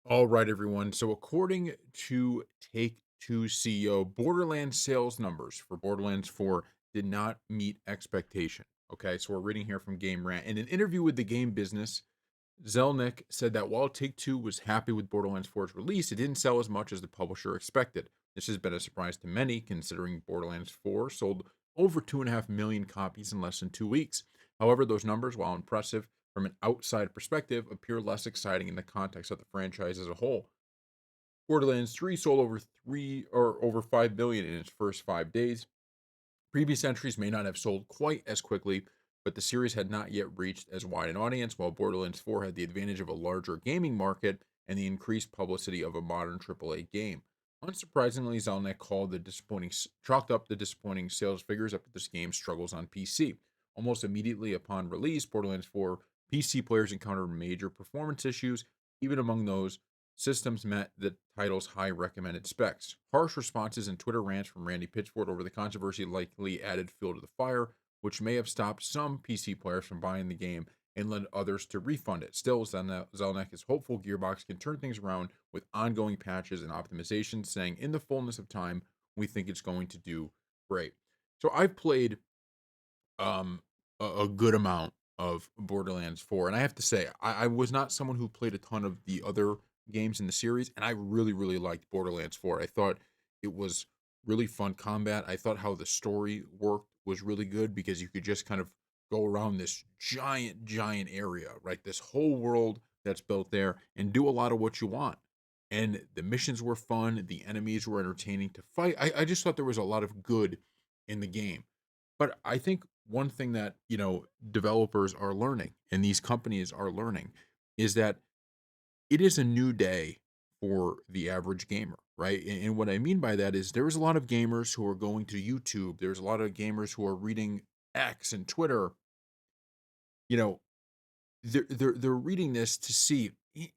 All right, everyone. So, according to Take Two CEO, Borderlands sales numbers for Borderlands 4 did not meet expectation. Okay, so we're reading here from Game Rant. In an interview with the game business, Zelnick said that while Take Two was happy with Borderlands 4's release, it didn't sell as much as the publisher expected. This has been a surprise to many, considering Borderlands 4 sold over 2.5 million copies in less than 2 weeks. However, those numbers, while impressive from an outside perspective, appear less exciting in the context of the franchise as a whole. Borderlands 3 sold over 5 billion in its first 5 days. Previous entries may not have sold quite as quickly, but the series had not yet reached as wide an audience, while Borderlands 4 had the advantage of a larger gaming market and the increased publicity of a modern AAA game. Unsurprisingly, Zelnick chalked up the disappointing sales figures up to this game's struggles on PC. Almost immediately upon release, Borderlands 4 PC players encountered major performance issues, even among those systems met the title's high recommended specs. Harsh responses and Twitter rants from Randy Pitchford over the controversy likely added fuel to the fire, which may have stopped some PC players from buying the game and led others to refund it. Still, Zelnick is hopeful Gearbox can turn things around with ongoing patches and optimizations, saying, in the fullness of time, we think it's going to do great. So I've played um a good amount of Borderlands 4. And I have to say, I was not someone who played a ton of the other games in the series, and I really, really liked Borderlands 4. I thought it was really fun combat. I thought how the story worked was really good because you could just kind of go around this giant, giant area, right? This whole world that's built there and do a lot of what you want. And the missions were fun, the enemies were entertaining to fight. I just thought there was a lot of good in the game. But I think one thing that, developers are learning and these companies are learning is that it is a new day for the average gamer, right? And what I mean by that is there's a lot of gamers who are going to YouTube. There's a lot of gamers who are reading X and Twitter. You know, they're reading this to see,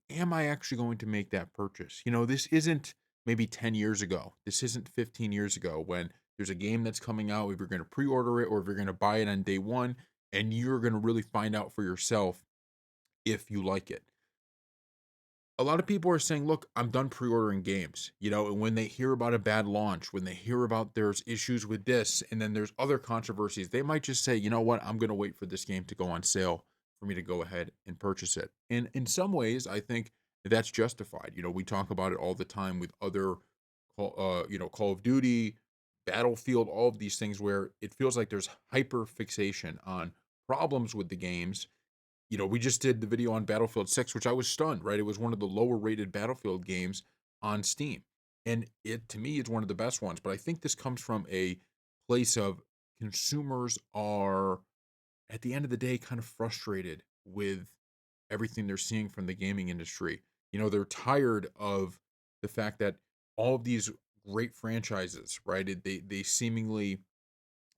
am I actually going to make that purchase? This isn't maybe 10 years ago. This isn't 15 years ago when there's a game that's coming out, if you're going to pre-order it or if you're going to buy it on day one, and you're going to really find out for yourself if you like it. A lot of people are saying, look, I'm done pre-ordering games, and when they hear about a bad launch, when they hear about there's issues with this, and then there's other controversies, they might just say, you know what, I'm going to wait for this game to go on sale for me to go ahead and purchase it. And in some ways, I think that's justified. We talk about it all the time with other, Call of Duty, Battlefield, all of these things where it feels like there's hyper fixation on problems with the games. We just did the video on Battlefield 6, which I was stunned, right? It was one of the lower rated Battlefield games on Steam. And it, to me, is one of the best ones. But I think this comes from a place of consumers are, at the end of the day, kind of frustrated with everything they're seeing from the gaming industry. They're tired of the fact that all of these great franchises, right? They seemingly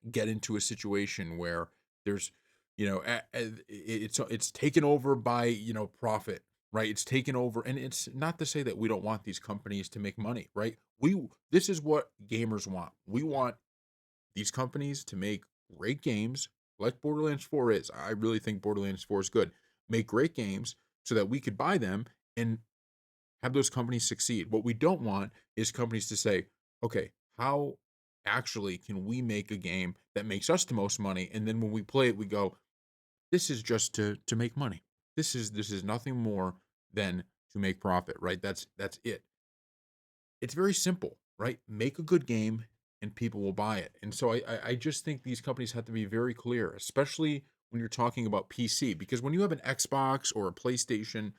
get into a situation where there's it's taken over by profit, right? It's taken over, and it's not to say that we don't want these companies to make money, right? This is what gamers want. We want these companies to make great games like Borderlands 4 is. I really think Borderlands 4 is good. Make great games so that we could buy them and have those companies succeed. What we don't want is companies to say, okay, how actually can we make a game that makes us the most money? And then when we play it, we go, this is just to make money. This is nothing more than to make profit, right? That's it. It's very simple, right? Make a good game and people will buy it. And so I just think these companies have to be very clear, especially when you're talking about PC, because when you have an Xbox or a PlayStation,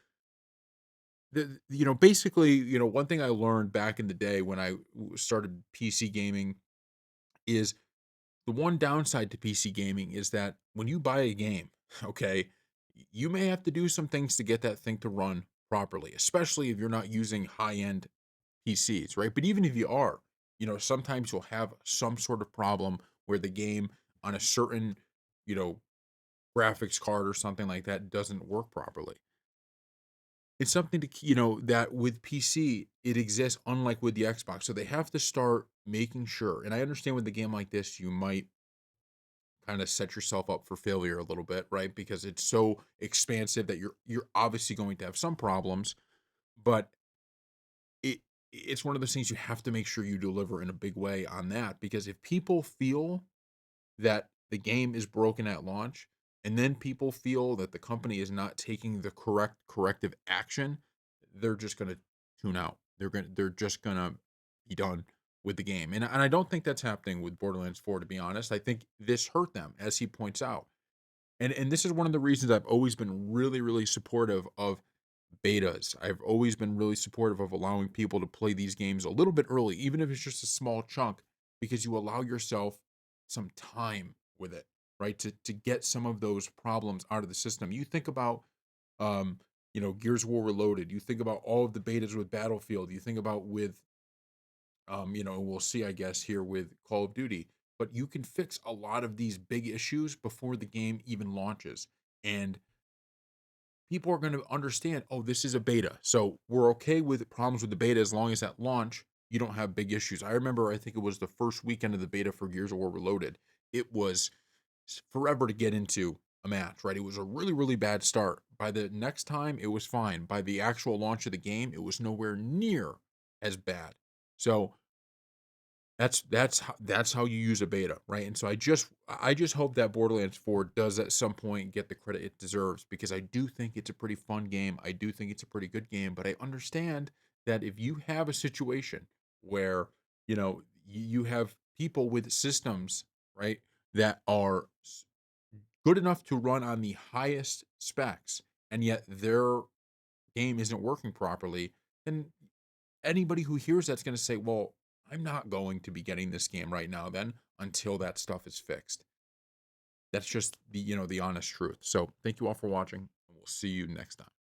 basically, one thing I learned back in the day when started PC gaming is the one downside to PC gaming is that when you buy a game, okay, you may have to do some things to get that thing to run properly, especially if you're not using high-end PCs, right? But even if you are, sometimes you'll have some sort of problem where the game on a certain, you know, graphics card or something like that doesn't work properly. It's something that with PC, it exists unlike with the Xbox. So they have to start making sure. And I understand with a game like this, you might kind of set yourself up for failure a little bit, right? Because it's so expansive that you're obviously going to have some problems. But it's one of those things you have to make sure you deliver in a big way on that, because if people feel that the game is broken at launch, and then people feel that the company is not taking the corrective action, they're just going to tune out. They're just going to be done with the game. And I don't think that's happening with Borderlands 4, to be honest. I think this hurt them, as he points out. And this is one of the reasons I've always been really, really supportive of betas. I've always been really supportive of allowing people to play these games a little bit early, even if it's just a small chunk, because you allow yourself some time with it, right? To get some of those problems out of the system. You think about Gears of War Reloaded, you think about all of the betas with Battlefield, you think about with we'll see, I guess, here with Call of Duty. But you can fix a lot of these big issues before the game even launches. And people are going to understand, oh, this is a beta. So we're okay with problems with the beta as long as at launch you don't have big issues. I remember, I think it was the first weekend of the beta for Gears of War Reloaded. It was forever to get into a match, right? It was a really, really bad start. By the next time, it was fine. By the actual launch of the game, it was nowhere near as bad. So that's how you use a beta, right? And so I just hope that Borderlands 4 does at some point get the credit it deserves, because I do think it's a pretty fun game. I do think it's a pretty good game, but I understand that if you have a situation where, you have people with systems, right, that are good enough to run on the highest specs, and yet their game isn't working properly, then anybody who hears that's going to say, well, I'm not going to be getting this game right now then until that stuff is fixed. That's just the honest truth. So thank you all for watching, and we'll see you next time.